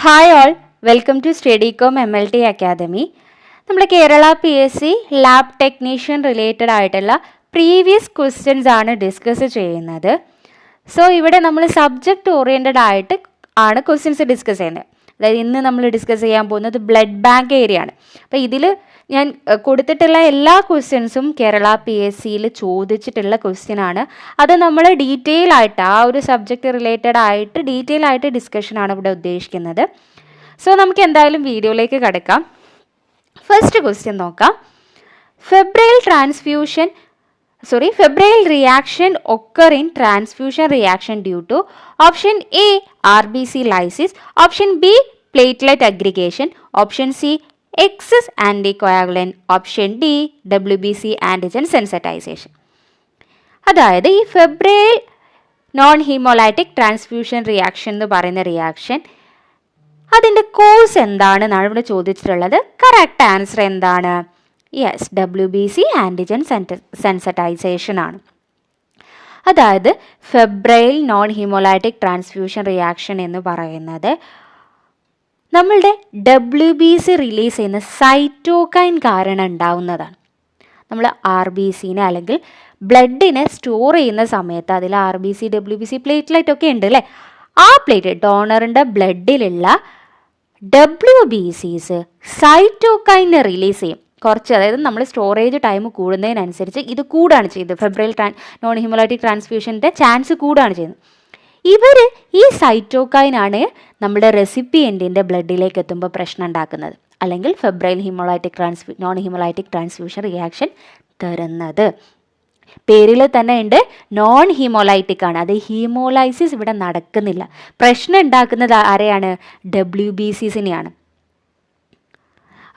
Hi all, welcome to Studycom MLT academy. നമ്മൾ Kerala PSC lab technician related ആയിട്ടുള്ള previous questions ആണ് discuss ചെയ്യുന്നത്. So ഇവിടെ നമ്മൾ സബ്ജക്റ്റ് ഓറിയൻറ്റഡ് ആയിട്ട് ആണ് ക്വസ്റ്റ്യൻസ് ഡിസ്കസ് ചെയ്യുന്നത്. അതായത് ഇന്ന് നമ്മൾ ഡിസ്കസ് ചെയ്യാൻ പോകുന്നത് ബ്ലഡ് ബാങ്ക് ഏരിയ ആണ്. അപ്പോൾ ഇതിൽ ഞാൻ കൊടുത്തിട്ടുള്ള എല്ലാ ക്വസ്റ്റ്യൻസും കേരള PSCയിൽ ചോദിച്ചിട്ടുള്ള ക്വസ്റ്റ്യൻ ആണ്. അത് നമ്മൾ ഡീറ്റെയിൽ ആയിട്ട് ആ ഒരു സബ്ജക്റ്റ് റിലേറ്റഡ് ആയിട്ട് ഡീറ്റെയിൽ ആയിട്ട് ഡിസ്കഷനാണ് ഇവിടെ ഉദ്ദേശിക്കുന്നത്. സോ നമുക്ക് എന്തായാലും വീഡിയോയിലേക്ക് കിടക്കാം. ഫസ്റ്റ് ക്വസ്റ്റ്യൻ നോക്കാം. Febrile reaction occur in transfusion reaction due to option A RBC lysis, option B platelet aggregation, option C excess anticoagulant, option D WBC antigen sensitization. അതായത് ഈ febrile non haemolytic transfusion reaction എന്ന് പറയുന്ന reaction അതിൻ്റെ cos എന്താണെന്നാണ് ഇവിടെ ചോദിച്ചിട്ടുള്ളത്. Correct answer എന്താണ്? Yes, WBC antigen sensitisation ആണ്. അതായത് febrile non haemolytic transfusion reaction എന്ന് പറയുന്നത് നമ്മളുടെ WBC റിലീസ് ചെയ്യുന്ന സൈറ്റോകൈൻ കാരണം ഉണ്ടാവുന്നതാണ്. നമ്മൾ RBCനെ അല്ലെങ്കിൽ ബ്ലഡിനെ സ്റ്റോർ ചെയ്യുന്ന സമയത്ത് അതിൽ RBC WBC പ്ലേറ്റ്ലെറ്റ് ഒക്കെ ഉണ്ട് അല്ലേ? ആ പ്ലേറ്റ്ലെറ്റ് ഡോണറിൻ്റെ ബ്ലഡിലുള്ള WBCs സൈറ്റോകൈനെ റിലീസ് ചെയ്യും കുറച്ച്. അതായത് നമ്മൾ സ്റ്റോറേജ് ടൈം കൂടുന്നതിനനുസരിച്ച് ഇത് കൂടാണ് ചെയ്യുന്നത്. ഫെബ്രൈൽ നോൺ ഹീമോലൈറ്റിക് ട്രാൻസ്ഫ്യൂഷൻ്റെ ചാൻസ് കൂടാണ് ചെയ്യുന്നത്. ഇവർ ഈ സൈറ്റോകൈനാണ് നമ്മുടെ റെസിപ്പിയൻറ്റിൻ്റെ ബ്ലഡിലേക്ക് എത്തുമ്പോൾ പ്രശ്നം ഉണ്ടാക്കുന്നത്, അല്ലെങ്കിൽ febrile non haemolytic transfusion reaction തരുന്നത്. പേരിൽ തന്നെ ഉണ്ട് നോൺ ഹീമോലൈറ്റിക് ആണ്. അത് ഹീമോലൈസിസ് ഇവിടെ നടക്കുന്നില്ല. പ്രശ്നം ഉണ്ടാക്കുന്നത് ആരെയാണ്? WBCസിനെയാണ്.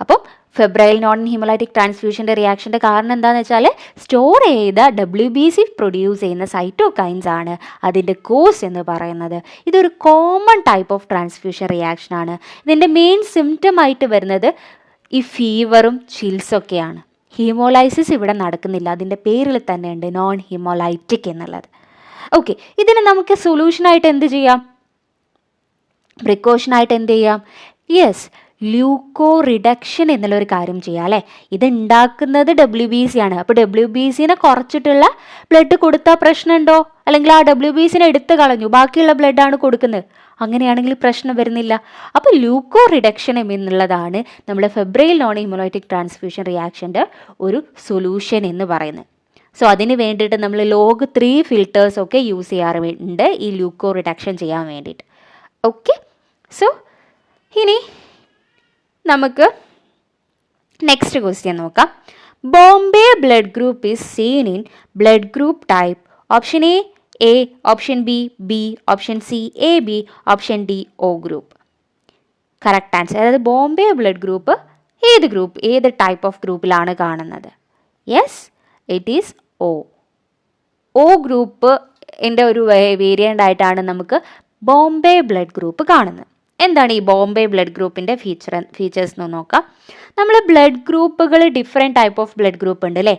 അപ്പോൾ ഫെബ്രൈൽ നോൺ ഹീമോലൈറ്റിക് ട്രാൻസ്ഫ്യൂഷൻ്റെ റിയാക്ഷൻ്റെ കാരണം എന്താണെന്ന് വെച്ചാൽ സ്റ്റോർ ചെയ്ത WBC പ്രൊഡ്യൂസ് ചെയ്യുന്ന സൈറ്റോകൈൻസ് ആണ് അതിൻ്റെ കോസ് എന്ന് പറയുന്നത്. ഇതൊരു common type of transfusion reaction ആണ്. ഇതിൻ്റെ മെയിൻ സിംറ്റം ആയിട്ട് വരുന്നത് ഈ ഫീവറും ചിൽസൊക്കെയാണ്. ഹീമോലൈസിസ് ഇവിടെ നടക്കുന്നില്ല. അതിൻ്റെ പേരിൽ തന്നെ ഉണ്ട് നോൺ ഹീമോലൈറ്റിക് എന്നുള്ളത്. ഓക്കെ, ഇതിന് നമുക്ക് സൊല്യൂഷനായിട്ട് എന്ത് ചെയ്യാം? പ്രിക്കോഷനായിട്ട് എന്ത് ചെയ്യാം? യെസ്, ല്യൂക്കോ റിഡക്ഷൻ എന്നുള്ളൊരു കാര്യം ചെയ്യാം അല്ലേ? ഇത് ഉണ്ടാക്കുന്നത് WBC ആണ്. അപ്പോൾ WBCനെ കുറച്ചിട്ടുള്ള ബ്ലഡ് കൊടുത്താൽ പ്രശ്നമുണ്ടോ? അല്ലെങ്കിൽ ആ WBCനെ എടുത്ത് കളഞ്ഞു ബാക്കിയുള്ള ബ്ലഡാണ് കൊടുക്കുന്നത്, അങ്ങനെയാണെങ്കിൽ പ്രശ്നം വരുന്നില്ല. അപ്പോൾ ല്യൂക്കോ റിഡക്ഷൻ എന്നുള്ളതാണ് നമ്മുടെ ഫെബ്രൈൽ നോൺ ഹീമോലൈറ്റിക് ട്രാൻസ്ഫ്യൂഷൻ റിയാക്ഷൻ്റെ ഒരു സൊല്യൂഷൻ എന്ന് പറയുന്നത്. സോ അതിന് വേണ്ടിയിട്ട് നമ്മൾ log 3 ഫിൽറ്റേഴ്സൊക്കെ യൂസ് ചെയ്യാറുണ്ട് ഈ ല്യൂക്കോ റിഡക്ഷൻ ചെയ്യാൻ വേണ്ടിയിട്ട്. ഓക്കെ, സോ ഇനി നമുക്ക് നെക്സ്റ്റ് ക്വസ്റ്റ്യൻ നോക്കാം. Bombay blood group is seen in blood group type option A, option B, option C AB, option D O group. Correct answer. അതായത് ബോംബെ ബ്ലഡ് ഗ്രൂപ്പ് ഏത് ടൈപ്പ് ഓഫ് ഗ്രൂപ്പിലാണ് കാണുന്നത്? Yes, it is O group എൻ്റെ ഒരു variant ആയിട്ടാണ് നമുക്ക് Bombay blood group കാണുന്നത്. എന്താണ് ഈ ബോംബെ ബ്ലഡ് ഗ്രൂപ്പിൻ്റെ ഫീച്ചേഴ്സ് എന്ന് നോക്കാം. നമ്മൾ ബ്ലഡ് ഗ്രൂപ്പുകൾ different type of blood group ഉണ്ട് അല്ലേ?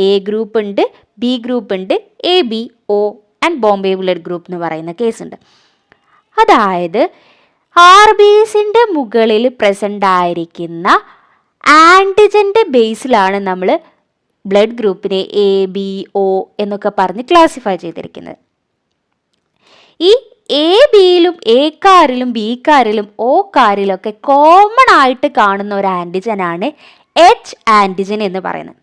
A ഗ്രൂപ്പ് ഉണ്ട്, B ഗ്രൂപ്പ് ഉണ്ട്, AB, O and Bombay blood group എന്ന് പറയുന്ന കേസുണ്ട്. അതായത് RBCൻ്റെ മുകളിൽ പ്രസൻ്റ് ആയിരിക്കുന്ന ആൻറ്റിജൻ്റെ ബേസിലാണ് നമ്മൾ ബ്ലഡ് ഗ്രൂപ്പിനെ A, B, O എന്നൊക്കെ പറഞ്ഞ് ക്ലാസിഫൈ ചെയ്തിരിക്കുന്നത്. ഈ AB-യിലും A-കാരിലും B-കാരിലും O-കാരിലൊക്കെ കോമൺ ആയിട്ട് കാണുന്ന ഒരു ആൻറ്റിജനാണ് H ആൻറ്റിജൻ എന്ന് പറയുന്നത്.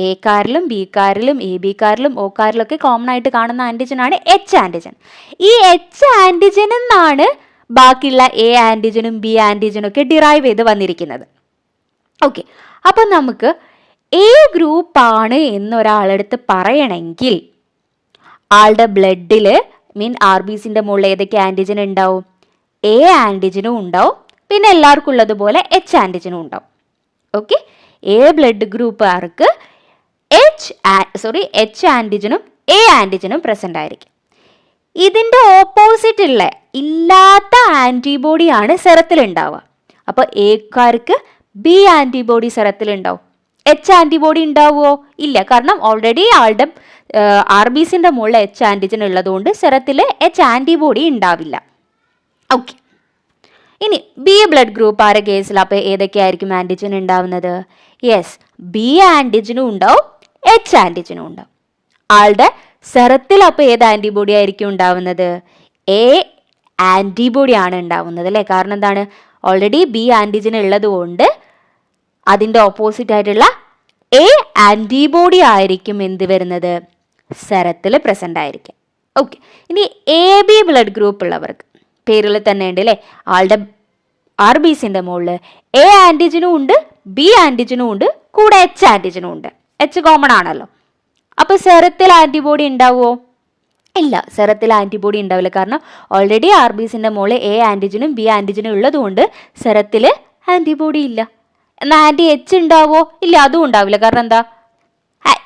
A-കാരിലും B-കാരിലും AB-കാരിലും O-കാരിലൊക്കെ കോമൺ ആയിട്ട് കാണുന്ന ആൻറ്റിജനാണ് H ആൻറ്റിജൻ. ഈ H ആൻറ്റിജൻ എന്നാണ് ബാക്കിയുള്ള A ആൻറ്റിജനും B ആൻറ്റിജനും ഒക്കെ ഡിറൈവ് ചെയ്ത് വന്നിരിക്കുന്നത്. ഓക്കെ, അപ്പം നമുക്ക് A ഗ്രൂപ്പാണ് എന്നൊരാളെടുത്ത് പറയണമെങ്കിൽ ആളുടെ ബ്ലഡിൽ RBCൻ്റെ മുകളിൽ ഏതൊക്കെ ആൻറ്റിജൻ ഉണ്ടാവും? A ആൻറ്റിജനും ഉണ്ടാവും, പിന്നെ എല്ലാവർക്കും ഉള്ളതുപോലെ H ആൻറ്റിജനും ഉണ്ടാവും. ഓക്കെ, A ബ്ലഡ് ഗ്രൂപ്പുകാർക്ക് H ആൻറ്റിജനും A ആൻറ്റിജനും പ്രസൻ്റ് ആയിരിക്കും. ഇതിൻ്റെ ഓപ്പോസിറ്റ് ഇല്ലാത്ത ആൻറ്റിബോഡിയാണ് സെറത്തിൽ ഉണ്ടാവുക. അപ്പോൾ Aക്കാർക്ക് B ആൻറ്റിബോഡി സെറത്തിൽ ഉണ്ടാവും. H ആൻറ്റിബോഡി ഉണ്ടാവുമോ? ഇല്ല, കാരണം ഓൾറെഡി ആളുടെ RBCൻ്റെ മുകളിൽ H ആൻറ്റിജൻ ഉള്ളതുകൊണ്ട് സെറത്തിൽ H ആൻറ്റിബോഡി ഉണ്ടാവില്ല. ഓക്കെ, ഇനി ബി ബ്ലഡ് ഗ്രൂപ്പ് ആരുടെ കേസിൽ അപ്പോൾ ഏതൊക്കെയായിരിക്കും ആൻറ്റിജൻ ഉണ്ടാവുന്നത്? യെസ്, ബി ആൻറ്റിജനും ഉണ്ടാവും, എച്ച് ആൻറ്റിജനും ഉണ്ടാവും. ആളുടെ സെറത്തിൽ അപ്പോൾ ഏത് ആൻറ്റിബോഡി ആയിരിക്കും ഉണ്ടാവുന്നത്? എ ആൻറ്റിബോഡി ആണ് ഉണ്ടാവുന്നത് അല്ലേ? കാരണം എന്താണ്? ഓൾറെഡി ബി ആൻറ്റിജൻ ഉള്ളത് കൊണ്ട് അതിൻ്റെ ഓപ്പോസിറ്റ് ആയിട്ടുള്ള എ ആൻറ്റിബോഡി ആയിരിക്കും എന്ത് വരുന്നത്? സെറത്തിൽ പ്രസൻ്റ് ആയിരിക്കും. ഓക്കെ, ഇനി എ ബി ബ്ലഡ് ഗ്രൂപ്പ് ഉള്ളവർക്ക് പേരിൽ തന്നെ ഉണ്ട് അല്ലേ? ആളുടെ ആർ ബി സിൻ്റെ മുകളിൽ എ ആൻറ്റിജനും ഉണ്ട്, ബി ആൻറ്റിജനും ഉണ്ട്, കൂടെ എച്ച് ആൻറ്റിജനും ഉണ്ട്. എച്ച് കോമൺ ആണല്ലോ. അപ്പോൾ സെറത്തിൽ ആൻറ്റിബോഡി ഉണ്ടാവുമോ? ഇല്ല, സെറത്തിൽ ആൻറ്റിബോഡി ഉണ്ടാവില്ല. കാരണം ഓൾറെഡി ആർ ബി സിൻ്റെ മുകളിൽ എ ആൻറ്റിജനും ബി ആൻറ്റിജനും ഉള്ളതുകൊണ്ട് സെറത്തിൽ ആൻറ്റിബോഡി ഇല്ല. എന്നാൽ ആൻറ്റി എച്ച് ഉണ്ടാവുമോ? ഇല്ല, അതും ഉണ്ടാവില്ല. കാരണം എന്താ?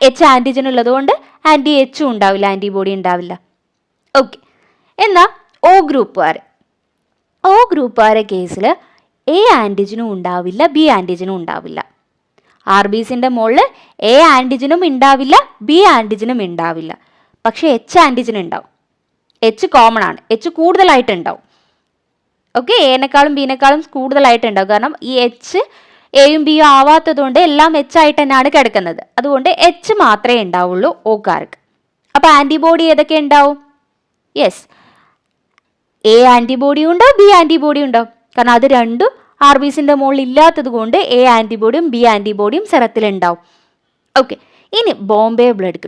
എച്ച് ആൻറ്റിജൻ ഉള്ളതുകൊണ്ട് ആൻറ്റി എച്ചും ഉണ്ടാവില്ല, ആൻറ്റിബോഡി ഉണ്ടാവില്ല. ഓക്കെ, എന്നാൽ ഒ ഗ്രൂപ്പുകാരെ കേസിൽ എ ആൻറ്റിജനും ഉണ്ടാവില്ല, ബി ആൻറ്റിജനും ഉണ്ടാവില്ല. ആർ ബി സിൻ്റെ മുകളിൽ എ ആൻറ്റിജനും ഉണ്ടാവില്ല, ബി ആൻറ്റിജനും ഉണ്ടാവില്ല. പക്ഷേ എച്ച് ആൻറ്റിജൻ ഉണ്ടാവും. എച്ച് കോമൺ ആണ്, എച്ച് കൂടുതലായിട്ടുണ്ടാവും. ഓക്കെ, എനേക്കാളും ബിനേക്കാളും കൂടുതലായിട്ടുണ്ടാവും. കാരണം ഈ എച്ച് എയും ബിയും ആവാത്തതുകൊണ്ട് എല്ലാം എച്ച് ആയിട്ട് തന്നെയാണ് കിടക്കുന്നത്. അതുകൊണ്ട് എച്ച് മാത്രമേ ഉണ്ടാവുള്ളൂ ഓക്കാർക്ക്. അപ്പോൾ ആൻറ്റിബോഡി ഏതൊക്കെ ഉണ്ടാവും? യെസ്, എ ആൻറ്റിബോഡിയും ഉണ്ടാവും, ബി ആൻറ്റിബോഡിയും ഉണ്ടാവും. കാരണം അത് രണ്ടും ആർ ബി സിൻ്റെ മുകളിൽ ഇല്ലാത്തത് കൊണ്ട് എ ആൻറ്റിബോഡിയും ബി ആൻറ്റിബോഡിയും സെറത്തിലുണ്ടാവും. ഓക്കെ, ഇനി ബോംബെ ബ്ലഡ്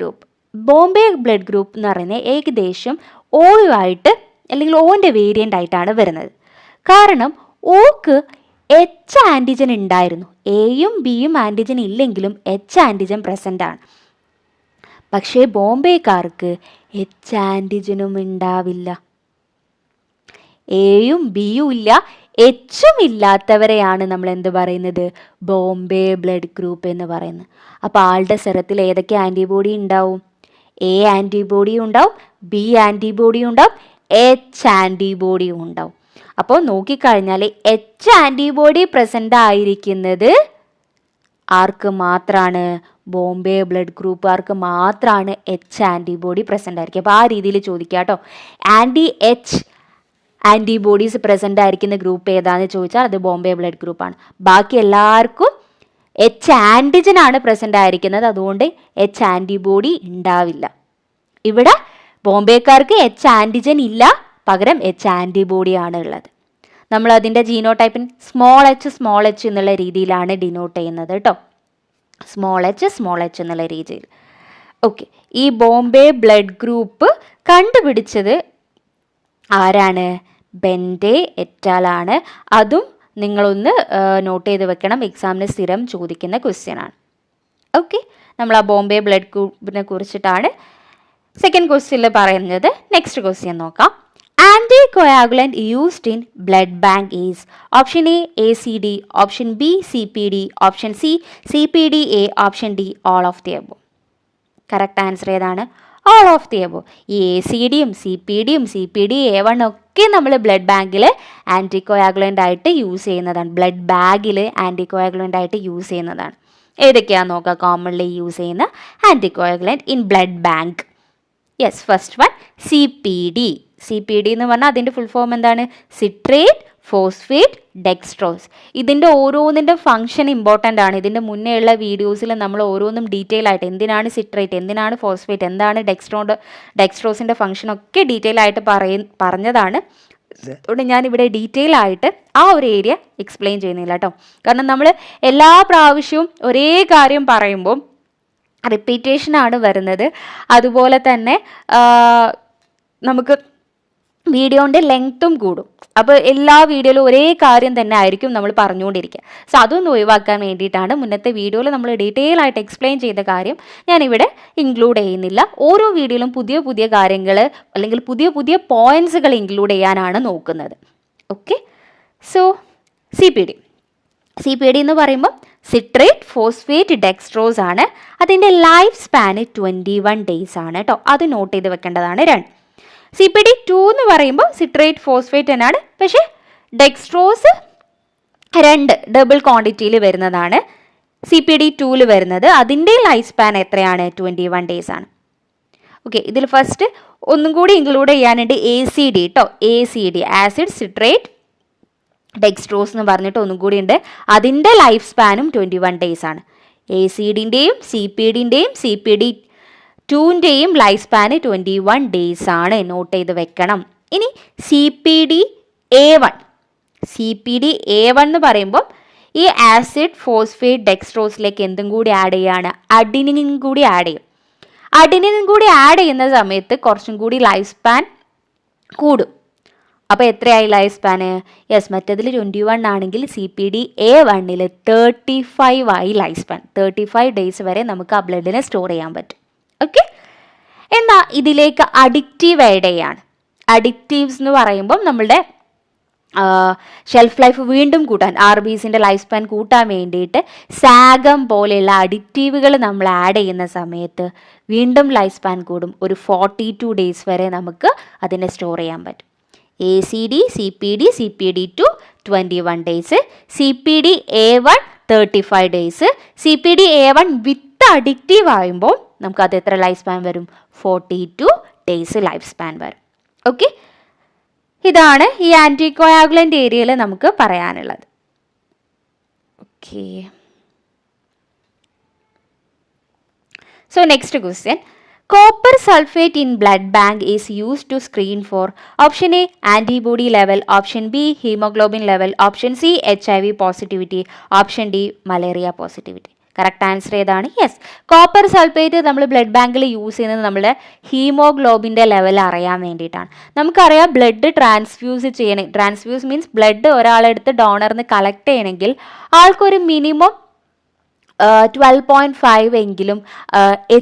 ഗ്രൂപ്പ് എന്ന് പറയുന്നത് ഏകദേശം ഓയുമായിട്ട് അല്ലെങ്കിൽ ഓൻ്റെ വേരിയൻ്റ് ആയിട്ടാണ് വരുന്നത്. കാരണം ഓക്ക് എച്ച് ആൻറ്റിജൻ ഉണ്ടായിരുന്നു. എയും ബിയും ആൻറ്റിജൻ ഇല്ലെങ്കിലും എച്ച് ആൻറ്റിജൻ പ്രസൻ്റ് ആണ്. പക്ഷേ ബോംബെക്കാർക്ക് എച്ച് ആൻറ്റിജനും ഉണ്ടാവില്ല. എയും ബിയും ഇല്ല, എച്ചും ഇല്ലാത്തവരെയാണ് നമ്മൾ എന്ത് പറയുന്നത്? ബോംബെ ബ്ലഡ് ഗ്രൂപ്പ് എന്ന് പറയുന്നത്. അപ്പോൾ ആളുടെ സെറത്തിൽ ഏതൊക്കെ ആൻറ്റിബോഡി ഉണ്ടാവും? എ ആൻറ്റിബോഡിയും ഉണ്ടാവും, ബി ആൻറ്റിബോഡിയും ഉണ്ടാവും, എച്ച് ആൻറ്റിബോഡിയും ഉണ്ടാവും. അപ്പോൾ നോക്കിക്കഴിഞ്ഞാൽ എച്ച് ആൻറ്റിബോഡി പ്രസൻ്റ് ആയിരിക്കുന്നത് ആർക്ക് മാത്രമാണ്? ബോംബെ ബ്ലഡ് ഗ്രൂപ്പുകാർക്ക് മാത്രമാണ് എച്ച് ആൻറ്റിബോഡി പ്രസൻ്റ് ആയിരിക്കും. അപ്പോൾ ആ രീതിയിൽ ചോദിക്കുക കേട്ടോ. ആൻറ്റി എച്ച് ആൻറ്റിബോഡീസ് പ്രസൻ്റ് ആയിരിക്കുന്ന ഗ്രൂപ്പ് ഏതാണെന്ന് ചോദിച്ചാൽ അത് ബോംബെ ബ്ലഡ് ഗ്രൂപ്പാണ്. ബാക്കി എല്ലാവർക്കും എച്ച് ആൻറ്റിജൻ ആണ് പ്രസൻ്റ് ആയിരിക്കുന്നത്. അതുകൊണ്ട് എച്ച് ആൻറ്റിബോഡി ഉണ്ടാവില്ല. ഇവിടെ ബോംബെക്കാർക്ക് എച്ച് ആൻറ്റിജൻ ഇല്ല, പകരം എച്ച് ആൻറ്റിബോഡിയാണ് ഉള്ളത്. നമ്മൾ അതിൻ്റെ ജീനോടൈപ്പിന് സ്മോൾ എച്ച് എന്നുള്ള രീതിയിലാണ് ഡിനോട്ട് ചെയ്യുന്നത് കേട്ടോ. സ്മോൾ എച്ച് എന്നുള്ള രീതിയിൽ. ഓക്കെ, ഈ ബോംബെ ബ്ലഡ് ഗ്രൂപ്പ് കണ്ടുപിടിച്ചത് ആരാണ്? ബെൻഡെ എറ്റാലാണ്. അതും നിങ്ങളൊന്ന് നോട്ട് ചെയ്ത് വെക്കണം, എക്സാമിന് സ്ഥിരം ചോദിക്കുന്ന ക്വസ്റ്റ്യൻ ആണ്. ഓക്കെ, നമ്മൾ ആ ബോംബെ ബ്ലഡ് ഗ്രൂപ്പിനെ കുറിച്ചിട്ടാണ് സെക്കൻഡ് ക്വസ്റ്റ്യനിൽ പറയുന്നത്. നെക്സ്റ്റ് ക്വസ്റ്റ്യൻ നോക്കാം. Anticoagulant used in blood bank is option A ACD, option B CPD, option C CPDA, option D all of the above. Correct answer ഏതാണ്? All of the above. ഈ ACDയും CPDയും CPD-A1 ഒക്കെ നമ്മൾ blood ബാങ്കിൽ ആൻറ്റിക്കോയാഗുലൻ്റ് ആയിട്ട് use ചെയ്യുന്നതാണ്. Blood ബാഗിൽ ആൻറ്റിക്കോയാഗുലൻ്റ് ആയിട്ട് യൂസ് ചെയ്യുന്നതാണ്. ഏതൊക്കെയാണെന്ന് നോക്കാം കോമൺലി യൂസ് ചെയ്യുന്ന anticoagulant in blood bank. Yes, first one CPD എന്ന് പറഞ്ഞാൽ അതിൻ്റെ ഫുൾ ഫോം എന്താണ്? Citrate phosphate dextrose. ഇതിൻ്റെ ഓരോന്നിൻ്റെ ഫംഗ്ഷൻ ഇമ്പോർട്ടൻ്റ് ആണ്. ഇതിൻ്റെ മുന്നേ ഉള്ള വീഡിയോസിൽ നമ്മൾ ഓരോന്നും ഡീറ്റെയിൽ ആയിട്ട് എന്തിനാണ് സിട്രേറ്റ്, എന്തിനാണ് ഫോസ്ഫേറ്റ്, എന്താണ് ഡെക്സ്ട്രോസിൻ്റെ ഫംഗ്ഷനൊക്കെ ഡീറ്റെയിൽ ആയിട്ട് പറഞ്ഞതാണ്. അതുകൊണ്ട് ഞാനിവിടെ ഡീറ്റെയിൽ ആയിട്ട് ആ ഒരു ഏരിയ എക്സ്പ്ലെയിൻ ചെയ്യുന്നില്ല കേട്ടോ. കാരണം നമ്മൾ എല്ലാ പ്രാവശ്യവും ഒരേ കാര്യം പറയുമ്പോൾ റിപ്പീറ്റേഷനാണ് വരുന്നത്. അതുപോലെ തന്നെ നമുക്ക് വീഡിയോൻ്റെ ലെങ്ത്തും കൂടും. അപ്പോൾ എല്ലാ വീഡിയോയിലും ഒരേ കാര്യം തന്നെ ആയിരിക്കും നമ്മൾ പറഞ്ഞുകൊണ്ടിരിക്കുക. സോ അതൊന്നും ഒഴിവാക്കാൻ വേണ്ടിയിട്ടാണ് മുന്നത്തെ വീഡിയോയിൽ നമ്മൾ ഡീറ്റെയിൽ ആയിട്ട് എക്സ്പ്ലെയിൻ ചെയ്ത കാര്യം ഞാനിവിടെ ഇൻക്ലൂഡ് ചെയ്യുന്നില്ല. ഓരോ വീഡിയോയിലും പുതിയ പുതിയ കാര്യങ്ങൾ അല്ലെങ്കിൽ പുതിയ പുതിയ പോയിൻറ്റ്സുകൾ ഇൻക്ലൂഡ് ചെയ്യാനാണ് നോക്കുന്നത്. ഓക്കെ, സോ CPD എന്ന് പറയുമ്പോൾ സിട്രേറ്റ് ഫോസ്ഫേറ്റ് ഡെക്സ്ട്രോസ് ആണ്. അതിൻ്റെ ലൈഫ് സ്പാന് 21 ഡേയ്സ് ആണ് കേട്ടോ. അത് നോട്ട് ചെയ്ത് വെക്കേണ്ടതാണ്. 2 CPD-2 എന്ന് പറയുമ്പോൾ സിട്രേറ്റ് ഫോസ്ഫേറ്റ് തന്നെയാണ്, പക്ഷേ ഡെക്സ്ട്രോസ് 2 ഡബിൾ ക്വാണ്ടിറ്റിയിൽ വരുന്നതാണ് CPD-2 വരുന്നത്. അതിൻ്റെ ലൈഫ് സ്പാൻ എത്രയാണ്? 21 ഡേയ്സ് ആണ്. ഓക്കെ, ഇതിൽ ഫസ്റ്റ് ഒന്നും കൂടി ഇൻക്ലൂഡ് ചെയ്യാനുണ്ട് ACD കേട്ടോ. ACD ആസിഡ് സിട്രേറ്റ് ഡെക്സ്ട്രോസ് എന്ന് പറഞ്ഞിട്ട് ഒന്നും കൂടി ഉണ്ട്. അതിൻ്റെ ലൈഫ് സ്പാനും 21 ഡേയ്സ് ആണ്. ACDൻ്റെയും CPDൻ്റെയും CPD2ൻ്റെയും ലൈഫ് സ്പാന് 21 ഡേയ്സ് ആണ്. നോട്ട് ചെയ്ത് വെക്കണം. ഇനി CPD-A1 എന്ന് പറയുമ്പോൾ ഈ ആസിഡ് ഫോസ്ഫേറ്റ് ഡെക്സ്ട്രോസിലേക്ക് എന്തും കൂടി ആഡ് ചെയ്യാണ്, അഡിനിനും കൂടി ആഡ് ചെയ്യും. അഡിനിനും കൂടി ആഡ് ചെയ്യുന്ന സമയത്ത് കുറച്ചും കൂടി ലൈഫ് സ്പാൻ കൂടും. അപ്പോൾ എത്രയായി ലൈഫ് സ്പാന്? യെസ്, മറ്റേതിൽ 21 ആണെങ്കിൽ CPD-A1 35 ആയി ലൈഫ് സ്പാൻ. 35 ഡേയ്സ് വരെ നമുക്ക് ആ ബ്ലഡിനെ സ്റ്റോർ ചെയ്യാൻ പറ്റും. ഓക്കെ, എന്നാൽ ഇതിലേക്ക് അഡിക്റ്റീവ് ആഡ് ചെയ്യാണ്. അഡിക്റ്റീവ്സ് എന്ന് പറയുമ്പം നമ്മളുടെ ഷെൽഫ് ലൈഫ് വീണ്ടും കൂട്ടാൻ, RBCൻ്റെ ലൈഫ് സ്പാൻ കൂട്ടാൻ വേണ്ടിയിട്ട് സാഗം പോലെയുള്ള അഡിക്റ്റീവുകൾ നമ്മൾ ആഡ് ചെയ്യുന്ന സമയത്ത് വീണ്ടും ലൈഫ് സ്പാൻ കൂടും. ഒരു 42 ഡേയ്സ് വരെ നമുക്ക് അതിനെ സ്റ്റോർ ചെയ്യാൻ പറ്റും. ACD, CPD, CPD2 21 days, CPD-A1 35 days. CPD-A1 വിത്ത് അഡിക്റ്റീവ് ആകുമ്പോൾ നമുക്ക് അത് എത്ര ലൈഫ് സ്പാൻ വരും? 42 ഡേയ്സ് ലൈഫ് സ്പാൻ വരും. ഓക്കെ, ഇതാണ് ഈ ആൻറ്റികോയാഗുലൻ്റ് ഏരിയയിൽ നമുക്ക് പറയാനുള്ളത്. Okay, so next question. Copper sulfate in blood bank is used to screen for option A antibody level, option B hemoglobin level, option C HIV positivity, option D malaria positivity. Correct answer ഏതാണ്? Yes, copper sulphate നമ്മൾ blood ബാങ്കിൽ use ചെയ്യുന്നത് നമ്മുടെ ഹീമോഗ്ലോബിൻ്റെ level അറിയാൻ വേണ്ടിയിട്ടാണ്. നമുക്കറിയാം blood transfuse means blood ഒരാളെടുത്ത് ഡോണറിന് കളക്ട് ചെയ്യണമെങ്കിൽ ആൾക്കൊരു മിനിമം 12.5 എങ്കിലും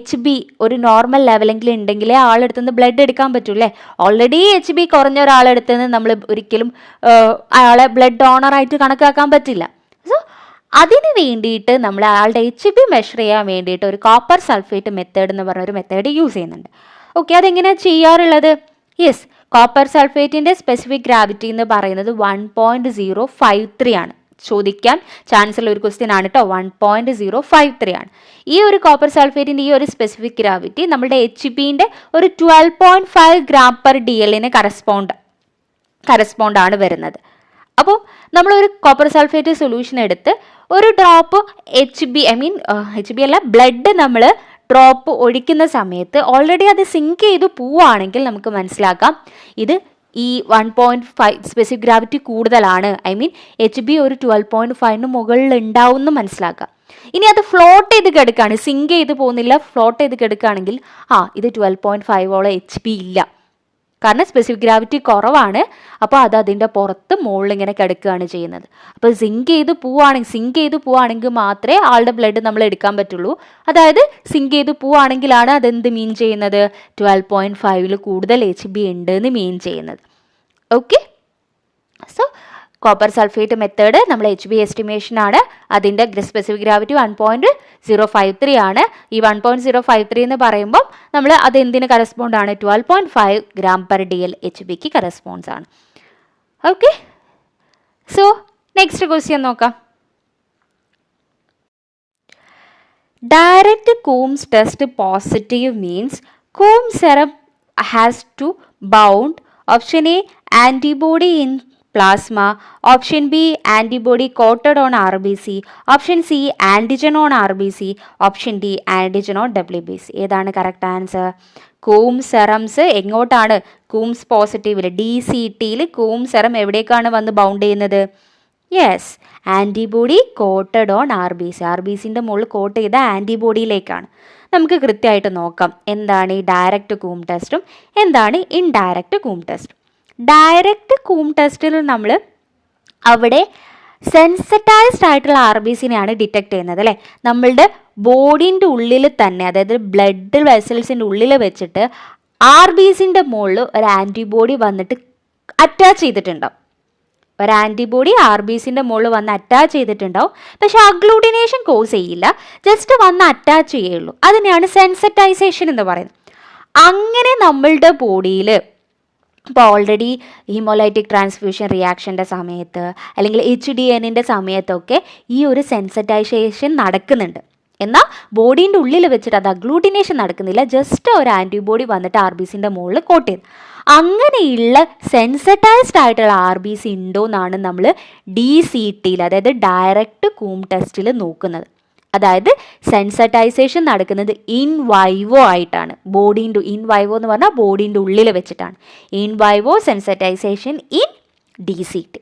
HB ഒരു നോർമൽ ലെവലെങ്കിലും ഉണ്ടെങ്കിലേ ആളെടുത്തുനിന്ന് ബ്ലഡ് എടുക്കാൻ പറ്റൂല്ലേ. ഓൾറെഡി HB കുറഞ്ഞ ഒരാളെടുത്തുനിന്ന് നമ്മൾ ഒരിക്കലും അയാളെ ബ്ലഡ് ഡോണറായിട്ട് കണക്കാക്കാൻ പറ്റില്ല. സോ അതിന് വേണ്ടിയിട്ട് നമ്മൾ അയാളുടെ HB മെഷർ ചെയ്യാൻ വേണ്ടിയിട്ട് ഒരു കോപ്പർ സൾഫേറ്റ് മെത്തേഡ് എന്ന് പറഞ്ഞൊരു മെത്തേഡ് യൂസ് ചെയ്യുന്നുണ്ട്. ഓക്കെ, അതെങ്ങനെയാണ് ചെയ്യാറുള്ളത്? യെസ്, കോപ്പർ സൾഫേറ്റിൻ്റെ സ്പെസിഫിക് ഗ്രാവിറ്റി എന്ന് പറയുന്നത് 1.053 ആണ്. ചോദിക്കാൻ ചാൻസ് ഉള്ള ഒരു ക്വസ്റ്റ്യൻ ആണ് കേട്ടോ. 1.053 ആണ്. ഈ ഒരു കോപ്പർ സൾഫേറ്റിൻ്റെ ഈ ഒരു സ്പെസിഫിക് ഗ്രാവിറ്റി നമ്മുടെ HBൻ്റെ ഒരു 12.5 gram/dl കറസ്പോണ്ട് ആണ് വരുന്നത്. അപ്പോൾ നമ്മളൊരു കോപ്പർ സൾഫേറ്റ് സൊല്യൂഷൻ എടുത്ത് ഒരു ഡ്രോപ്പ് HB അല്ല ബ്ലഡ് നമ്മൾ ഡ്രോപ്പ് ഒഴിക്കുന്ന സമയത്ത് ഓൾറെഡി അത് സിങ്ക് ചെയ്ത് പോവുകയാണെങ്കിൽ നമുക്ക് മനസ്സിലാക്കാം ഇത് ഈ 1.5 സ്പെസിഫിക് ഗ്രാവിറ്റി കൂടുതലാണ്. HB ഒരു 12.5 മുകളിൽ ഉണ്ടാവും എന്ന് മനസ്സിലാക്കാം. ഇനി അത് ഫ്ലോട്ട് ചെയ്ത് കിടക്കുകയാണ്, സിങ്ക് ചെയ്ത് പോകുന്നില്ല, ഫ്ലോട്ട് ചെയ്ത് കിടക്കുകയാണെങ്കിൽ ഇത് 12.5 HB ഇല്ല, കാരണം സ്പെസിഫിക് ഗ്രാവിറ്റി കുറവാണ്. അപ്പോൾ അത് അതിൻ്റെ പുറത്ത് മുകളിൽ ഇങ്ങനെ കിടക്കുകയാണ് ചെയ്യുന്നത്. അപ്പോൾ സിങ്ക് ചെയ്ത് പോവുകയാണെങ്കിൽ മാത്രമേ ആളുടെ ബ്ലഡ് നമ്മൾ എടുക്കാൻ പറ്റുള്ളൂ. അതായത് സിങ്ക് ചെയ്ത് പോവുകയാണെങ്കിലാണ് അതെന്ത് മീൻ ചെയ്യുന്നത്? 12.5 കൂടുതൽ HB ഉണ്ട് എന്ന് മീൻ ചെയ്യുന്നത്. Okay, so copper sulphate method നമ്മൾ HB എസ്റ്റിമേഷൻ ആണ്. അതിൻ്റെ സ്പെസിഫിക് ഗ്രാവിറ്റി 1.053 ആണ്. ഈ 1.053 എന്ന് പറയുമ്പോൾ നമ്മൾ അത് എന്തിന് കറസ്പോണ്ട് ആണ്? 12.5 gram/dl HBക്ക് കറസ്പോണ്ട്സ് ആണ്. ഓക്കെ, സോ നെക്സ്റ്റ് ക്വസ്റ്റ്യൻ നോക്കാം. Direct Coombs test positive means Coombs serum has to bound option A antibody in plasma, option B antibody coated on RBC, option C antigen on RBC, option D antigen on WBC. ഏതാണ് correct answer? Coombs serums എങ്ങോട്ടാണ്? Coombs പോസിറ്റീവിൽ DCTയിൽ Coombs serum എവിടേക്കാണ് വന്ന് bound ചെയ്യുന്നത്? Yes, antibody quoted on RBCൻ്റെ മുകളിൽ coat ചെയ്ത ആൻറ്റിബോഡിയിലേക്കാണ്. നമുക്ക് കൃത്യമായിട്ട് നോക്കാം എന്താണ് ഈ ഡയറക്റ്റ് കൂം ടെസ്റ്റും എന്താണ് ഇൻഡയറക്റ്റ് കൂം ടെസ്റ്റും. ഡയറക്റ്റ് കൂം ടെസ്റ്റിൽ നമ്മൾ അവിടെ സെൻസിറ്റൈസ്ഡ് ആയിട്ടുള്ള RBCനെയാണ് ഡിറ്റക്ട് ചെയ്യുന്നത് അല്ലേ. നമ്മളുടെ ബോഡീൻ്റെ ഉള്ളിൽ തന്നെ, അതായത് ബ്ലഡ് വെസൽസിൻ്റെ ഉള്ളിൽ വെച്ചിട്ട് RBCൻ്റെ മുകളിൽ ഒരു ആൻറ്റിബോഡി വന്നിട്ട് അറ്റാച്ച് ചെയ്തിട്ടുണ്ടാവും. ഒരു ആൻറ്റിബോഡി RBCൻ്റെ മുകളിൽ വന്ന് അറ്റാച്ച് ചെയ്തിട്ടുണ്ടാവും. പക്ഷെ അഗ്ലൂട്ടിനേഷൻ കോസ് ചെയ്യില്ല, ജസ്റ്റ് വന്ന് അറ്റാച്ച് ചെയ്യുള്ളൂ. അതിനെയാണ് സെൻസിറ്റൈസേഷൻ എന്ന് പറയുന്നത്. അങ്ങനെ നമ്മളുടെ ബോഡിയിൽ ഇപ്പോൾ ഓൾറെഡി ഹീമോലൈറ്റിക് ട്രാൻസ്ഫ്യൂഷൻ റിയാക്ഷൻ്റെ സമയത്ത് അല്ലെങ്കിൽ HDNൻ്റെ സമയത്തൊക്കെ ഈ ഒരു സെൻസിറ്റൈസേഷൻ നടക്കുന്നുണ്ട്. എന്നാൽ ബോഡീൻ്റെ ഉള്ളിൽ വെച്ചിട്ട് അത് അഗ്ലൂട്ടിനേഷൻ നടക്കുന്നില്ല, ജസ്റ്റ് ഒരു ആൻറ്റിബോഡി വന്നിട്ട് RBCൻ്റെ മുകളിൽ കോട്ട് ചെയ്ത്. അങ്ങനെയുള്ള സെൻസറ്റൈസ്ഡ് ആയിട്ടുള്ള RBC ഉണ്ടോ എന്നാണ് നമ്മൾ DCTയിൽ, അതായത് ഡയറക്റ്റ് കൂം ടെസ്റ്റിൽ നോക്കുന്നത്. അതായത് സെൻസറ്റൈസേഷൻ നടക്കുന്നത് ഇൻ വൈവോ ആയിട്ടാണ്. ഇൻ വൈവോ എന്ന് പറഞ്ഞാൽ ബോഡീൻ്റെ ഉള്ളിൽ വെച്ചിട്ടാണ്. In vivo sensitization in DCT.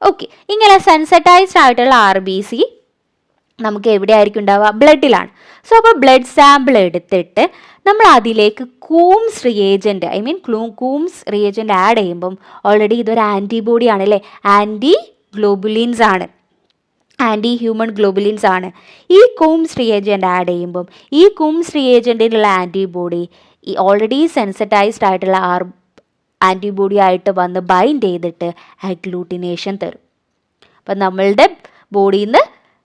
Okay, ഇങ്ങനെ സെൻസറ്റൈസ്ഡ് ആയിട്ടുള്ള RBC നമുക്ക് എവിടെയായിരിക്കും ഉണ്ടാവുക? ബ്ലഡിലാണ്. സോ അപ്പോൾ ബ്ലഡ് സാമ്പിൾ എടുത്തിട്ട് നമ്മൾ അതിലേക്ക് Coombs reagent, Coombs reagent add ചെയ്യുമ്പം ഓൾറെഡി ഇതൊരു ആൻറ്റിബോഡി ആണ് അല്ലേ, ആൻറ്റി ഗ്ലോബുലിൻസ് ആണ്, ആൻറ്റി ഹ്യൂമൻ ഗ്ലോബുലിൻസ് ആണ്. ഈ കൂംസ് റിയേജൻറ്റ് ആഡ് ചെയ്യുമ്പം ഈ കൂംസ് റിയേജൻറ്റിലുള്ള ആൻറ്റിബോഡി ഈ ഓൾറെഡി സെൻസറ്റൈസ്ഡ് ആയിട്ടുള്ള ആൻറ്റിബോഡി ആയിട്ട് വന്ന് ബൈൻഡ് ചെയ്തിട്ട് അഗ്ലൂട്ടിനേഷൻ തരും. അപ്പം നമ്മളുടെ ബോഡിയിൽ നിന്ന്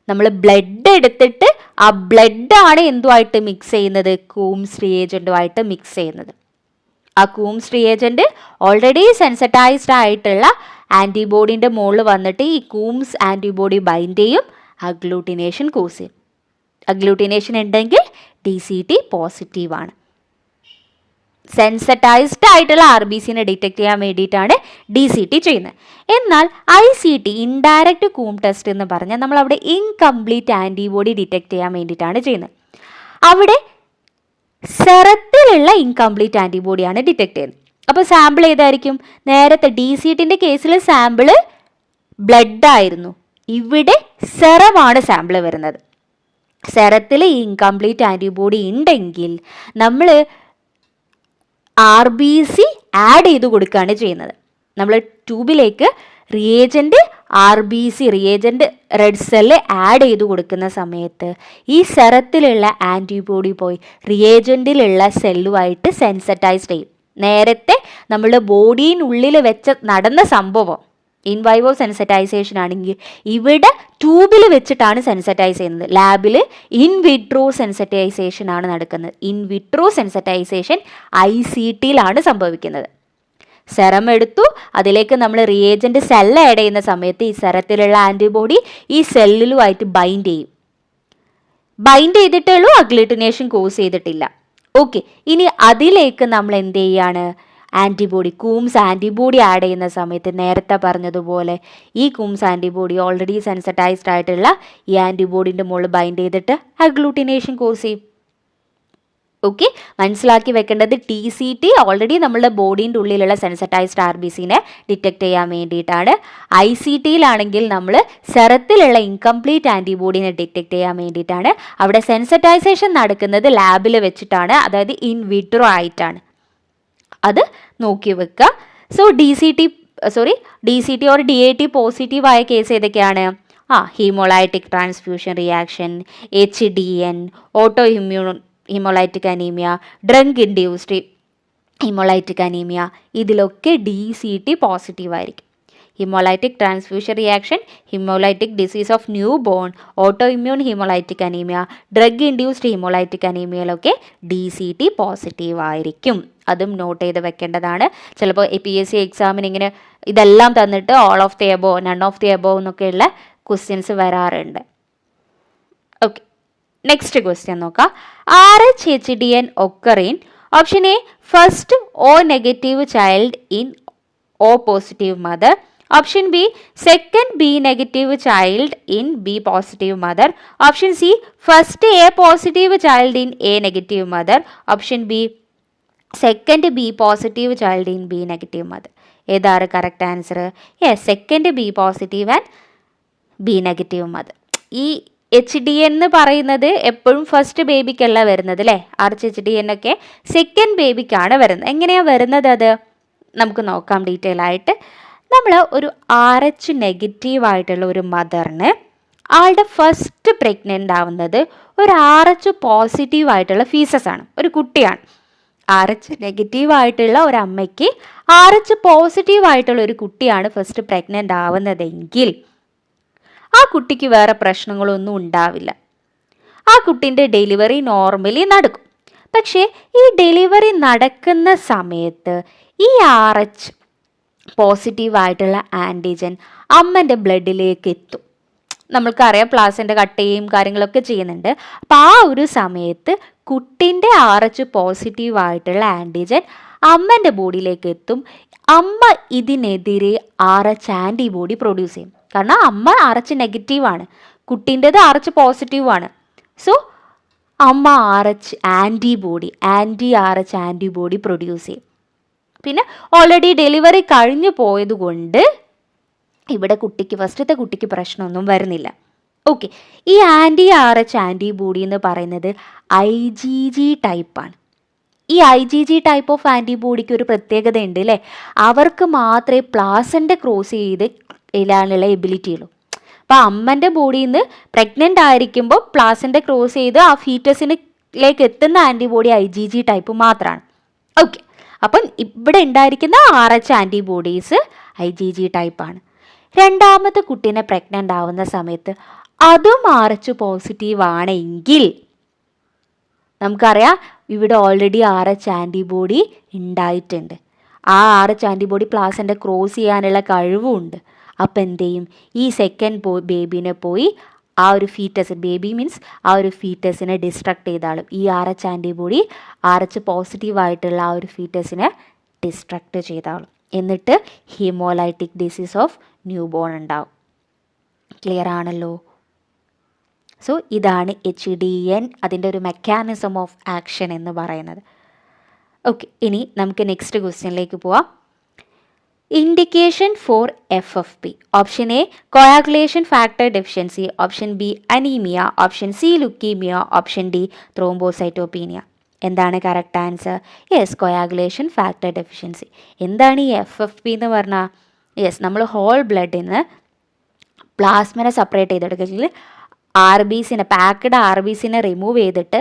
നമ്മൾ ബ്ലഡ് എടുത്തിട്ട് ആ ബ്ലഡാണ് എന്തുമായിട്ട് മിക്സ് ചെയ്യുന്നത്? കൂംസ് റിയേജൻറ്റുമായിട്ട് മിക്സ് ചെയ്യുന്നത്. ആ കൂംസ് റിയേജൻറ്റ് ഓൾറെഡി സെൻസറ്റൈസ്ഡ് ആയിട്ടുള്ള ആൻറ്റിബോഡീൻ്റെ മുകളിൽ വന്നിട്ട് ഈ കൂംസ് ആൻറ്റിബോഡി ബൈൻഡ് ചെയ്യും, അഗ്ലൂട്ടിനേഷൻ കോസ് ചെയ്യും. അഗ്ലൂട്ടിനേഷൻ ഉണ്ടെങ്കിൽ DCT പോസിറ്റീവാണ്. സെൻസറ്റൈസ്ഡ് ആയിട്ടുള്ള RBCനെ ഡിറ്റക്ട് ചെയ്യാൻ വേണ്ടിയിട്ടാണ് DCT ചെയ്യുന്നത്. എന്നാൽ ICT, ഇൻഡയറക്റ്റ് കൂം ടെസ്റ്റ് എന്ന് പറഞ്ഞാൽ നമ്മൾ അവിടെ ഇൻകംപ്ലീറ്റ് ആൻറ്റിബോഡി ഡിറ്റക്ട് ചെയ്യാൻ വേണ്ടിയിട്ടാണ് ചെയ്യുന്നത്. അവിടെ സെറത്തിലുള്ള ഇൻകംപ്ലീറ്റ് ആൻറ്റിബോഡിയാണ് ഡിറ്റക്ട് ചെയ്യുന്നത്. അപ്പോൾ സാമ്പിൾ ഏതായിരിക്കും? നേരത്തെ DCTൻ്റെ കേസിൽ സാമ്പിൾ ബ്ലഡ് ആയിരുന്നു, ഇവിടെ സെറമാണ് സാമ്പിൾ വരുന്നത്. സെറത്തിൽ ഇൻകംപ്ലീറ്റ് ആൻറ്റിബോഡി ഉണ്ടെങ്കിൽ നമ്മൾ RBC ആഡ് ചെയ്ത് കൊടുക്കുകയാണ് ചെയ്യുന്നത്. നമ്മൾ ട്യൂബിലേക്ക് reagent reagent red cell add ചെയ്ത് കൊടുക്കുന്ന സമയത്ത് ഈ സെറത്തിലുള്ള ആൻറ്റിബോഡി പോയി റിയേജൻറ്റിലുള്ള സെല്ലുമായിട്ട് സെൻസറ്റൈസ്ഡ് ചെയ്യും. നേരത്തെ നമ്മളുടെ ബോഡിയിനുള്ളിൽ വെച്ച് നടന്ന സംഭവം ഇൻ വൈവോ സെൻസറ്റൈസേഷൻ ആണെങ്കിൽ ഇവിടെ ട്യൂബിൽ വെച്ചിട്ടാണ് സെൻസറ്റൈസ് ചെയ്യുന്നത്. ലാബിൽ ഇൻ വിട്രോ സെൻസറ്റൈസേഷൻ ആണ് നടക്കുന്നത്. ഇൻ വിട്രോ സെൻസറ്റൈസേഷൻ ICTയിലാണ് സംഭവിക്കുന്നത്. സെറം എടുത്തു, അതിലേക്ക് നമ്മൾ റിയേജൻറ്റ് സെല്ല് ആഡ് ചെയ്യുന്ന സമയത്ത് ഈ സെറത്തിലുള്ള ആൻറ്റിബോഡി ഈ സെല്ലിലുമായിട്ട് ബൈൻഡ് ചെയ്യും. ബൈൻഡ് ചെയ്തിട്ടേ ഉള്ളൂ, അഗ്ലൂട്ടിനേഷൻ കോസ് ചെയ്തിട്ടില്ല. ഓക്കെ, ഇനി അതിലേക്ക് നമ്മൾ എന്ത് ചെയ്യാണ്? കൂംസ് ആൻറ്റിബോഡി ആഡ് ചെയ്യുന്ന സമയത്ത് നേരത്തെ പറഞ്ഞതുപോലെ ഈ കൂംസ് ആൻറ്റിബോഡി ഓൾറെഡി സെൻസറ്റൈസ്ഡ് ആയിട്ടുള്ള ഈ ആൻറ്റിബോഡിൻ്റെ മുകളിൽ ബൈൻഡ് ചെയ്തിട്ട് അഗ്ലൂട്ടിനേഷൻ കോസ് ചെയ്യും. ഓക്കെ, മനസ്സിലാക്കി വെക്കേണ്ടത് DCT ഓൾറെഡി നമ്മളുടെ ബോഡീൻ്റെ ഉള്ളിലുള്ള സെൻസറ്റൈസ്ഡ് RBCനെ ഡിറ്റക്ട് ചെയ്യാൻ വേണ്ടിയിട്ടാണ്. ICTയിലാണെങ്കിൽ നമ്മൾ സെറത്തിലുള്ള ഇൻകംപ്ലീറ്റ് ആൻറ്റിബോഡിനെ ഡിറ്റക്ട് ചെയ്യാൻ വേണ്ടിയിട്ടാണ്. അവിടെ സെൻസറ്റൈസേഷൻ നടക്കുന്നത് ലാബിൽ വെച്ചിട്ടാണ്, അതായത് ഇൻ വിട്രോ ആയിട്ടാണ്. അത് നോക്കി വെക്കുക. So DCT or DAT positive ആയ കേസ് ഏതൊക്കെയാണ്? Haemolytic transfusion reaction, HDN, auto immune haemolytic anaemia, drug induced haemolytic anaemia, ഇതിലൊക്കെ DCT പോസിറ്റീവ് ആയിരിക്കും. Haemolytic transfusion reaction, haemolytic disease of new born, auto immune haemolytic anaemia, drug induced haemolytic അനീമിയയിലൊക്കെ DCT positive ആയിരിക്കും. അതും not ചെയ്ത് വെക്കേണ്ടതാണ്. ചിലപ്പോൾ PSC എക്സാമിന് ഇങ്ങനെ ഇതെല്ലാം തന്നിട്ട് all of the above, none of the above എന്നൊക്കെയുള്ള ക്വസ്റ്റ്യൻസ് വരാറുണ്ട്. ഓക്കെ, നെക്സ്റ്റ് ക്വസ്റ്റ്യൻ നോക്കാം. RhHDN occur in option A first O negative child in O positive mother, option B second B negative child in B positive mother, option C first A positive child in A negative mother, option B second B positive child in B negative mother. ഏതാണ് correct answer? Second B positive and B negative mother. ഈ HDN എന്ന് പറയുന്നത് എപ്പോഴും first ബേബിക്കല്ല വരുന്നത് അല്ലേ? RhHDN ഒക്കെ second ബേബിക്കാണ് വരുന്നത്. എങ്ങനെയാണ് വരുന്നത് അത് നമുക്ക് നോക്കാം ഡീറ്റെയിൽ ആയിട്ട്. നമ്മൾ ഒരു RH നെഗറ്റീവ് ആയിട്ടുള്ള ഒരു മദറിന് ആളുടെ ഫസ്റ്റ് പ്രഗ്നൻ്റ് ആവുന്നത് ഒരു RH പോസിറ്റീവ് ആയിട്ടുള്ള ഫീസസ് ആണ്, ഒരു കുട്ടിയാണ്. RH നെഗറ്റീവ് ആയിട്ടുള്ള ഒരു അമ്മയ്ക്ക് RH പോസിറ്റീവ് ആയിട്ടുള്ള ഒരു കുട്ടിയാണ് ഫസ്റ്റ് പ്രഗ്നൻ്റ് ആവുന്നതെങ്കിൽ ആ കുട്ടിക്ക് വേറെ പ്രശ്നങ്ങളൊന്നും ഉണ്ടാവില്ല. ആ കുട്ടീൻ്റെ ഡെലിവറി നോർമലി നടക്കും. പക്ഷേ ഈ ഡെലിവറി നടക്കുന്ന സമയത്ത് ഈ RH പോസിറ്റീവ് ആയിട്ടുള്ള ആൻറ്റിജൻ അമ്മൻ്റെ ബ്ലഡിലേക്ക് എത്തും. നമ്മൾക്കറിയാം പ്ലാസൻ്റ കട്ടയും കാര്യങ്ങളൊക്കെ ചെയ്യുന്നുണ്ട്. അപ്പോൾ ആ ഒരു സമയത്ത് കുട്ടീൻ്റെ RH പോസിറ്റീവ് ആയിട്ടുള്ള ആൻറ്റിജൻ അമ്മൻ്റെ ബോഡിയിലേക്ക് എത്തും. അമ്മ ഇതിനെതിരെ RH ആൻറ്റിബോഡി പ്രൊഡ്യൂസ് ചെയ്യും. കാരണം അമ്മ RH നെഗറ്റീവാണ്, കുട്ടീൻ്റെത് RH പോസിറ്റീവാണ്. സോ അമ്മ ആൻറ്റി RH ആൻറ്റിബോഡി പ്രൊഡ്യൂസ് ചെയ്യും. പിന്നെ ഓൾറെഡി ഡെലിവറി കഴിഞ്ഞു പോയത് കൊണ്ട് ഇവിടെ ഫസ്റ്റത്തെ കുട്ടിക്ക് പ്രശ്നമൊന്നും വരുന്നില്ല. ഓക്കെ, ഈ ആൻറ്റി RH ആൻറ്റിബോഡി എന്ന് പറയുന്നത് IgG ടൈപ്പാണ്. ഈ IgG ടൈപ്പ് ഓഫ് ആൻറ്റിബോഡിക്ക് ഒരു പ്രത്യേകത ഉണ്ട് അല്ലേ, അവർക്ക് മാത്രമേ പ്ലാസൻ്റ ക്രോസ് ചെയ്ത് ഇടാനുള്ള എബിലിറ്റി ഉള്ളൂ. അപ്പോൾ അമ്മൻ്റെ ബോഡിയിൽ നിന്ന് പ്രഗ്നൻ്റ് ആയിരിക്കുമ്പോൾ പ്ലാസൻ്റ ക്രോസ് ചെയ്ത് ആ ഫീറ്റസിലേക്ക് എത്തുന്ന ആൻറ്റിബോഡി IgG ടൈപ്പ് മാത്രമാണ്. ഓക്കെ, അപ്പം ഇവിടെ ഉണ്ടായിരിക്കുന്ന RH ആൻറ്റിബോഡീസ് IgG ടൈപ്പാണ്. രണ്ടാമത്തെ കുട്ടീനെ പ്രഗ്നൻ്റ് ആവുന്ന സമയത്ത് അതും RH പോസിറ്റീവ് ആണെങ്കിൽ നമുക്കറിയാം ഇവിടെ ഓൾറെഡി RH ആൻറ്റിബോഡി ഉണ്ടായിട്ടുണ്ട്. ആ RH ആൻറ്റിബോഡി പ്ലാസൻ്റ ക്രോസ് ചെയ്യാനുള്ള കഴിവുമുണ്ട്. അപ്പം എന്ത് ചെയ്യും, ഈ സെക്കൻഡ് ബേബീനെ പോയി ആ ഒരു ബേബി മീൻസ് ആ ഒരു ഫീറ്റസിനെ ഡിസ്ട്രക്ട് ചെയ്താളും. ഈ RH ആൻറ്റിബോഡി RH പോസിറ്റീവായിട്ടുള്ള ആ ഒരു ഫീറ്റസിനെ ഡിസ്ട്രക്ട് ചെയ്താളും. എന്നിട്ട് haemolytic disease of new bone ഉണ്ടാവും. ക്ലിയർ ആണല്ലോ? സോ ഇതാണ് HDN, അതിൻ്റെ ഒരു മെക്കാനിസം ഓഫ് ആക്ഷൻ എന്ന് പറയുന്നത്. ഓക്കെ, ഇനി നമുക്ക് നെക്സ്റ്റ് ക്വസ്റ്റ്യനിലേക്ക് പോവാം. Indication for FFP. Option A coagulation factor deficiency, option B anaemia, option C leukaemia, option D thrombocytopenia. എന്താണ് correct answer? Yes, coagulation factor deficiency. എന്താണ് ഈ FFP എന്ന് പറഞ്ഞാൽ? യെസ്, നമ്മൾ ഹോൾ ബ്ലഡിൽ നിന്ന് പ്ലാസ്മനെ സെപ്പറേറ്റ് ചെയ്തെടുക്കുക, പാക്ക്ഡ് RBCനെ റിമൂവ് ചെയ്തിട്ട്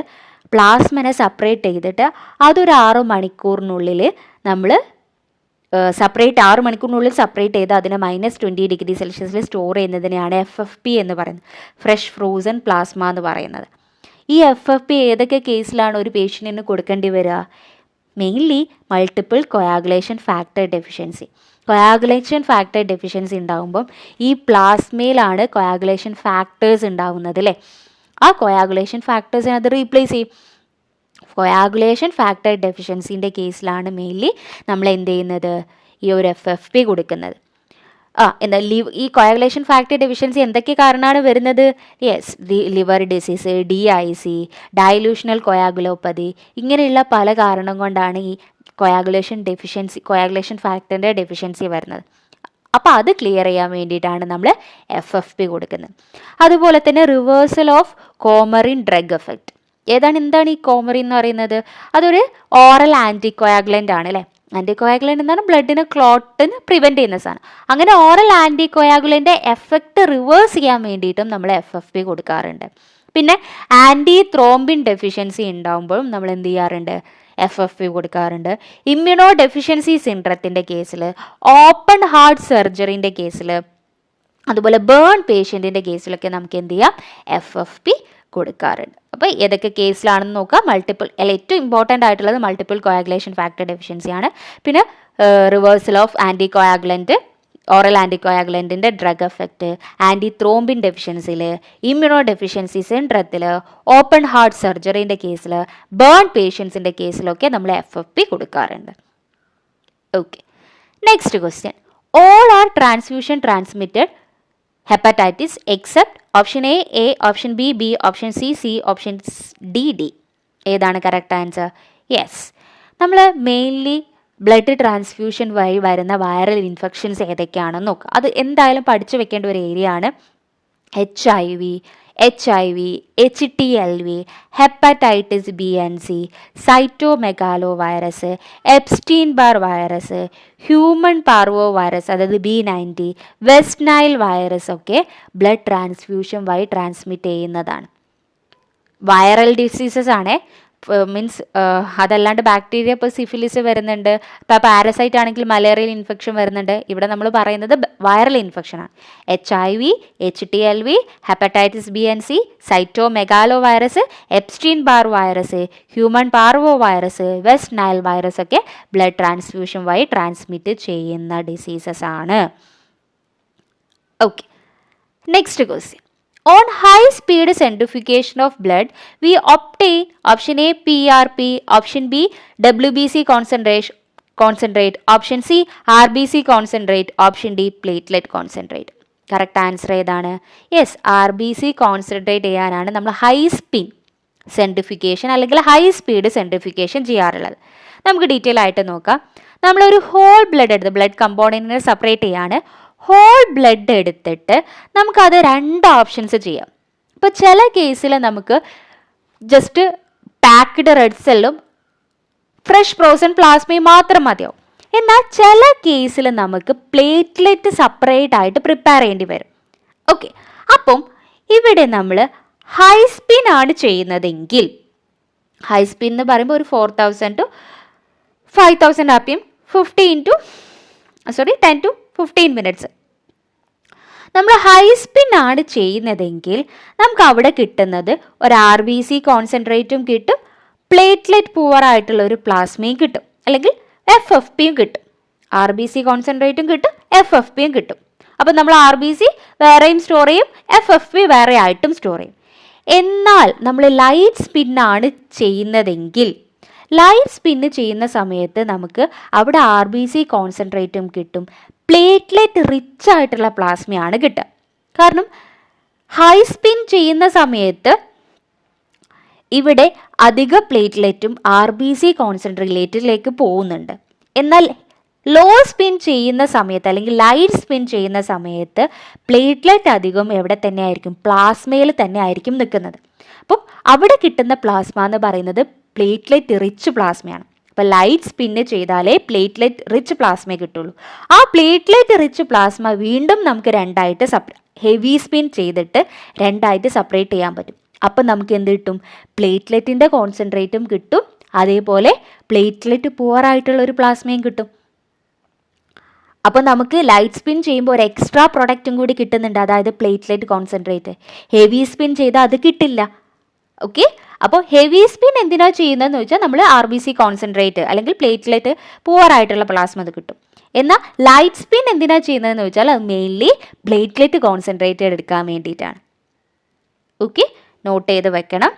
പ്ലാസ്മനെ സെപ്പറേറ്റ് ചെയ്തിട്ട് അതൊരു 6 മണിക്കൂറിനുള്ളിൽ നമ്മൾ 6 മണിക്കൂറിനുള്ളിൽ സെപ്പറേറ്റ് ചെയ്ത് അതിനെ -20 ഡിഗ്രി സെൽഷ്യസിൽ സ്റ്റോർ ചെയ്യുന്നതിനെയാണ് FFP എന്ന് പറയുന്നത്, ഫ്രഷ് ഫ്രോസൺ പ്ലാസ്മ എന്ന് പറയുന്നത്. ഈ FFP ഏതൊക്കെ കേസിലാണ് ഒരു പേഷ്യൻറ്റിന് കൊടുക്കേണ്ടി വരിക? Mainly multiple coagulation factor deficiency. Coagulation factor deficiency ഉണ്ടാകുമ്പം ഈ പ്ലാസ്മയിലാണ് കൊയാഗുലേഷൻ ഫാക്ടേഴ്സ് ഉണ്ടാവുന്നത് അല്ലേ. ആ കൊയാഗുലേഷൻ ഫാക്ടേഴ്സിനെ അത് റീപ്ലേസ് ചെയ്യും. കൊയാഗുലേഷൻ ഫാക്ടർ ഡെഫിഷ്യൻസിൻ്റെ കേസിലാണ് മെയിൻലി നമ്മൾ എന്ത് ചെയ്യുന്നത്, ഈ ഒരു FFP കൊടുക്കുന്നത്. ഈ കൊയാഗുലേഷൻ ഫാക്ടർ ഡെഫിഷ്യൻസി എന്തൊക്കെ കാരണമാണ് വരുന്നത്? യെസ്, ലിവർ ഡിസീസ്, DIC, ഡയലൂഷണൽ കൊയാഗുലോപ്പതി, ഇങ്ങനെയുള്ള പല കാരണം കൊണ്ടാണ് ഈ കൊയാഗുലേഷൻ ഫാക്ടറിൻ്റെ ഡെഫിഷ്യൻസി വരുന്നത്. അപ്പോൾ അത് ക്ലിയർ ചെയ്യാൻ വേണ്ടിയിട്ടാണ് നമ്മൾ FFP കൊടുക്കുന്നത്. അതുപോലെ തന്നെ reversal of Comorin drug effect. എന്താണ് ഈ കോമറിൻ എന്ന് പറയുന്നത്? അതൊരു ഓറൽ ആൻറ്റികോയാഗുലൻ്റ് ആണ് അല്ലേ. ആൻറ്റികോയാഗുലൻ്റ് എന്താണ്? ബ്ലഡിന് ക്ലോട്ടിന് പ്രിവെൻറ്റ് ചെയ്യുന്ന സാധനം. അങ്ങനെ ഓറൽ ആൻറ്റികോയാഗുലൻ്റെ എഫക്റ്റ് റിവേഴ്സ് ചെയ്യാൻ വേണ്ടിയിട്ടും നമ്മൾ FFP കൊടുക്കാറുണ്ട്. പിന്നെ ആൻറ്റി ത്രോംബിൻ ഡെഫിഷ്യൻസി ഉണ്ടാകുമ്പോഴും നമ്മൾ എന്ത് ചെയ്യാറുണ്ട്? FFP കൊടുക്കാറുണ്ട്. ഇമ്മ്യൂണോ ഡെഫിഷ്യൻസി സിൻഡ്രത്തിൻ്റെ കേസിൽ, ഓപ്പൺ ഹാർട്ട് സർജറിൻ്റെ കേസിൽ, അതുപോലെ ബേൺ പേഷ്യൻറ്റിൻ്റെ കേസിലൊക്കെ നമുക്ക് എന്ത് ചെയ്യാം? FFP കൊടുക്കാറുണ്ട്. അപ്പോൾ ഏതൊക്കെ കേസിലാണെന്ന് നോക്കാം. ഏറ്റവും ഇമ്പോർട്ടൻ്റ് ആയിട്ടുള്ളത് മൾട്ടിപ്പിൾ കൊയാഗുലേഷൻ ഫാക്ടർ ഡെഫിഷ്യൻസിയാണ്. പിന്നെ റിവേഴ്സൽ ഓഫ് ആൻറ്റികോയാഗുലൻറ്റ്, ഓറൽ ആൻറ്റികോയാഗുലൻറ്റിൻ്റെ ഡ്രഗ് എഫക്റ്റ്, ആൻറ്റി ത്രോംബിൻ ഡെഫിഷ്യൻസിയിൽ, ഇമ്മ്യൂണോ ഡെഫിഷ്യൻസി സിൻഡ്രത്തിൽ, ഓപ്പൺ ഹാർട്ട് സർജറിൻ്റെ കേസിൽ, ബേൺ പേഷ്യൻസിൻ്റെ കേസിലൊക്കെ നമ്മൾ FFP കൊടുക്കാറുണ്ട്. Okay, next question. All are transfusion transmitted hepatitis except option A, option B, option C, option D. ഏതാണ് കറക്റ്റ് ആൻസർ? യെസ്, നമ്മൾ മെയിൻലി ബ്ലഡ് ട്രാൻസ്ഫ്യൂഷൻ വഴി വരുന്ന വൈറൽ ഇൻഫെക്ഷൻസ് ഏതൊക്കെയാണെന്ന് നോക്കുക. അത് എന്തായാലും പഠിച്ചു വെക്കേണ്ട ഒരു ഏരിയ ആണ്. HIV, HTLV, hepatitis B and C, cytomegalo virus, Epstein Barr virus, human parvo virus അതായത് B90, വെസ്റ്റ് നൈൽ വൈറസ് ഒക്കെ ബ്ലഡ് ട്രാൻസ്ഫ്യൂഷൻ വഴി ട്രാൻസ്മിറ്റ് ചെയ്യുന്നതാണ്. വൈറൽ ഡിസീസസ് ആണ്. മീൻസ് അതല്ലാണ്ട് ബാക്ടീരിയ, ഇപ്പോൾ സിഫിലിസ് വരുന്നുണ്ട്, ഇപ്പോൾ പാരസൈറ്റ് ആണെങ്കിൽ മലേറിയൽ ഇൻഫെക്ഷൻ വരുന്നുണ്ട്. ഇവിടെ നമ്മൾ പറയുന്നത് വൈറൽ ഇൻഫെക്ഷനാണ്. HIV, HTLV, hepatitis B and C, cytomegalo virus, Epstein Barr virus, human parvo virus, West Nile virus ഒക്കെ ബ്ലഡ് ട്രാൻസ്ഫ്യൂഷൻ വഴി ട്രാൻസ്മിറ്റ് ചെയ്യുന്ന ഡിസീസസ് ആണ്. Okay, next question. On high speed centrifugation of blood, we obtain option A PRP, option B WBC concentrate, option C RBC concentrate, option D platelet concentrate. Correct answer ഏതാണ്? Yes, RBC concentrate ചെയ്യാനാണ് നമ്മൾ high spin സെൻട്രിഫിക്കേഷൻ അല്ലെങ്കിൽ high speed സെൻട്രിഫിക്കേഷൻ ചെയ്യാറുള്ളത്. നമുക്ക് detail ആയിട്ട് നോക്കാം. നമ്മളൊരു whole blood എടുത്ത് ബ്ലഡ് കമ്പോണൻറ്റിനെ സെപ്പറേറ്റ് ചെയ്യാണ്. ഹോൾ ബ്ലഡ് എടുത്തിട്ട് നമുക്കത് 2 ഓപ്ഷൻസ് ചെയ്യാം. ഇപ്പോൾ ചില കേസിൽ നമുക്ക് ജസ്റ്റ് പാക്ക്ഡ് റെഡ് സെല്ലും ഫ്രഷ് ഫ്രോസൺ പ്ലാസ്മയും മാത്രം മതിയാവും. എന്നാൽ ചില കേസിൽ നമുക്ക് പ്ലേറ്റ്ലെറ്റ് സെപ്പറേറ്റ് ആയിട്ട് പ്രിപ്പയർ ചെയ്യേണ്ടി വരും. ഓക്കെ, അപ്പം ഇവിടെ നമ്മൾ ഹൈ സ്പിൻ ആണ് ചെയ്യുന്നതെങ്കിൽ, ഹൈ സ്പിൻ എന്ന് പറയുമ്പോൾ ഒരു 4000 to 5000 RPM 10 to 15 മിനിറ്റ്സ്. നമ്മൾ ഹൈ സ്പിൻ ആണ് ചെയ്യുന്നതെങ്കിൽ നമുക്ക് അവിടെ കിട്ടുന്നത് ഒരു RBC കോൺസെൻട്രേറ്റും കിട്ടും, പ്ലേറ്റ്ലെറ്റ് പൂവർ ആയിട്ടുള്ള ഒരു പ്ലാസ്മയും കിട്ടും, അല്ലെങ്കിൽ FFPയും കിട്ടും. RBC കോൺസെൻട്രേറ്റും കിട്ടും, FFPയും കിട്ടും. അപ്പം നമ്മൾ RBC വേറെയും സ്റ്റോർ ചെയ്യും, FFP വേറെ ആയിട്ടും സ്റ്റോർ ചെയ്യും. എന്നാൽ നമ്മൾ ലൈറ്റ് സ്പിന്നാണ് ചെയ്യുന്നതെങ്കിൽ, ലൈറ്റ് സ്പിന്ന് ചെയ്യുന്ന സമയത്ത് നമുക്ക് അവിടെ RBC കോൺസെൻട്രേറ്റും കിട്ടും, പ്ലേറ്റ്ലെറ്റ് റിച്ച് ആയിട്ടുള്ള പ്ലാസ്മയാണ് കിട്ടുക. കാരണം ഹൈ സ്പിൻ ചെയ്യുന്ന സമയത്ത് ഇവിടെ അധിക പ്ലേറ്റ്ലെറ്റും RBC കോൺസെൻട്രേറ്റിലേക്ക് പോകുന്നുണ്ട്. എന്നാൽ ലോ സ്പിൻ ചെയ്യുന്ന സമയത്ത് അല്ലെങ്കിൽ ലൈറ്റ് സ്പിൻ ചെയ്യുന്ന സമയത്ത് പ്ലേറ്റ്ലെറ്റ് അധികം എവിടെ തന്നെ ആയിരിക്കും? പ്ലാസ്മയിൽ തന്നെ ആയിരിക്കും നിൽക്കുന്നത്. അപ്പം അവിടെ കിട്ടുന്ന പ്ലാസ്മ എന്ന് പറയുന്നത് പ്ലേറ്റ്ലെറ്റ് റിച്ച് പ്ലാസ്മയാണ്. അപ്പോൾ ലൈറ്റ് സ്പിന്ന് ചെയ്താലേ പ്ലേറ്റ്ലെറ്റ് റിച്ച് പ്ലാസ്മയെ കിട്ടുള്ളൂ. ആ പ്ലേറ്റ്ലെറ്റ് റിച്ച് പ്ലാസ്മ വീണ്ടും നമുക്ക് 2ആയിട്ട് ഹെവി സ്പിൻ ചെയ്തിട്ട് 2ആയിട്ട് സെപ്പറേറ്റ് ചെയ്യാൻ പറ്റും. അപ്പം നമുക്ക് എന്ത് കിട്ടും? പ്ലേറ്റ്ലെറ്റിൻ്റെ കോൺസെൻട്രേറ്റും കിട്ടും, അതേപോലെ പ്ലേറ്റ്ലെറ്റ് പുവർ ആയിട്ടുള്ള ഒരു പ്ലാസ്മയും കിട്ടും. അപ്പോൾ നമുക്ക് ലൈറ്റ് സ്പിൻ ചെയ്യുമ്പോൾ ഒരു എക്സ്ട്രാ പ്രൊഡക്റ്റും കൂടി കിട്ടുന്നുണ്ട്, അതായത് പ്ലേറ്റ്ലെറ്റ് കോൺസെൻട്രേറ്റ്. ഹെവി സ്പിൻ ചെയ്താൽ അത് കിട്ടില്ല. ഓക്കെ, അപ്പോൾ ഹെവി സ്പിൻ എന്തിനാണ് ചെയ്യുന്നതെന്ന് വെച്ചാൽ നമ്മൾ RBC കോൺസെൻട്രേറ്റ് അല്ലെങ്കിൽ പ്ലേറ്റ്ലെറ്റ് പുവർ ആയിട്ടുള്ള പ്ലാസ്മ അത് കിട്ടും. എന്നാൽ ലൈറ്റ് സ്പിൻ എന്തിനാണ് ചെയ്യുന്നതെന്ന് വെച്ചാൽ അത് മെയിൻലി പ്ലേറ്റ്ലെറ്റ് കോൺസെൻട്രേറ്റ് എടുക്കാൻ വേണ്ടിയിട്ടാണ്. ഓക്കെ, നോട്ട് ചെയ്ത് വെക്കണം.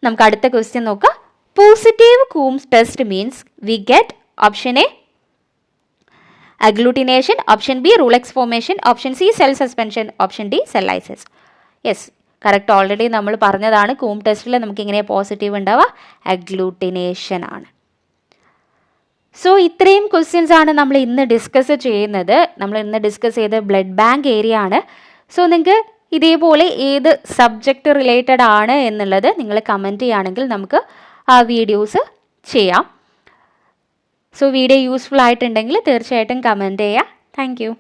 നമുക്ക് അടുത്ത ക്വസ്റ്റ്യൻ നോക്കാം. Positive Coombs test means we get option A agglutination, option B Rulex formation, option C cell suspension, option D cell lysis. Yes, correct. Already നമ്മൾ പറഞ്ഞതാണ്, കൂം ടെസ്റ്റിൽ നമുക്ക് ഇങ്ങനെ പോസിറ്റീവ് ഉണ്ടാവുക അഗ്ലൂട്ടിനേഷൻ ആണ്. സോ ഇത്രയും ക്വസ്റ്റ്യൻസ് ആണ് നമ്മൾ ഇന്ന് ഡിസ്കസ് ചെയ്യുന്നത്. നമ്മൾ ഇന്ന് ഡിസ്കസ് ചെയ്ത ബ്ലഡ് ബാങ്ക് ഏരിയ ആണ്. സോ നിങ്ങൾക്ക് ഇതേപോലെ ഏത് സബ്ജക്റ്റ് റിലേറ്റഡ് ആണ് എന്നുള്ളത് നിങ്ങൾ കമൻറ്റ് ചെയ്യുകയാണെങ്കിൽ നമുക്ക് ആ വീഡിയോസ് ചെയ്യാം. സോ വീഡിയോ യൂസ്ഫുൾ ആയിട്ടുണ്ടെങ്കിൽ തീർച്ചയായിട്ടും കമൻറ്റ് ചെയ്യുക. Thank you.